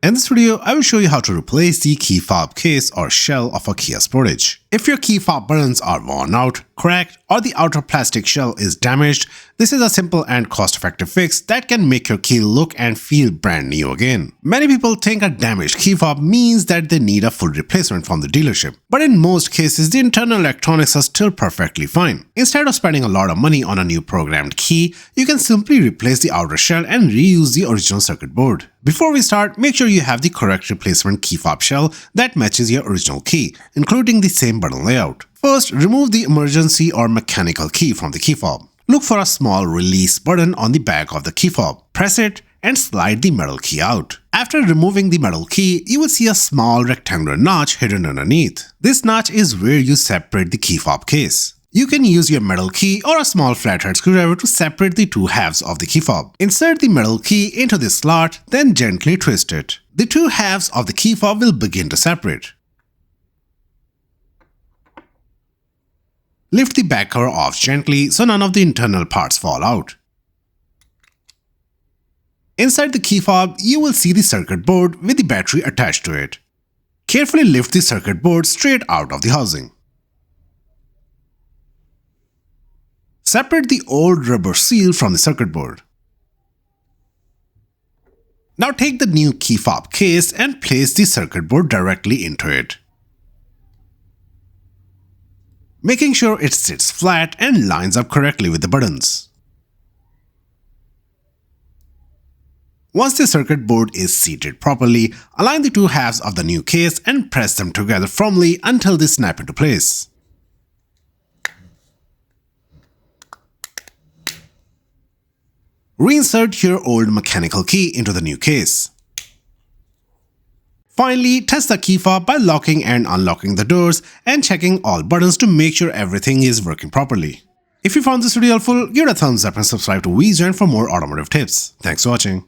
In this video, I will show you how to replace the key fob case or shell of a Kia Sportage. If your key fob buttons are worn out, cracked, or the outer plastic shell is damaged, this is a simple and cost-effective fix that can make your key look and feel brand new again. Many people think a damaged key fob means that they need a full replacement from the dealership, but in most cases, the internal electronics are still perfectly fine. Instead of spending a lot of money on a new programmed key, you can simply replace the outer shell and reuse the original circuit board. Before we start, make sure you have the correct replacement key fob shell that matches your original key, including the same button layout. First, remove the emergency or mechanical key from the key fob. Look for a small release button on the back of the key fob. Press it and slide the metal key out. After removing the metal key, you will see a small rectangular notch hidden underneath. This notch is where you separate the key fob case. You can use your metal key or a small flathead screwdriver to separate the two halves of the key fob. Insert the metal key into this slot, then gently twist it. The two halves of the key fob will begin to separate. Lift the back cover off gently so none of the internal parts fall out. Inside the key fob, you will see the circuit board with the battery attached to it. Carefully lift the circuit board straight out of the housing. Separate the old rubber seal from the circuit board. Now take the new key fob case and place the circuit board directly into it, making sure it sits flat and lines up correctly with the buttons. Once the circuit board is seated properly, align the two halves of the new case and press them together firmly until they snap into place. Reinsert your old mechanical key into the new case. Finally, test the key fob by locking and unlocking the doors and checking all buttons to make sure everything is working properly. If you found this video helpful, give it a thumbs up and subscribe to WeZoin for more automotive tips. Thanks for watching.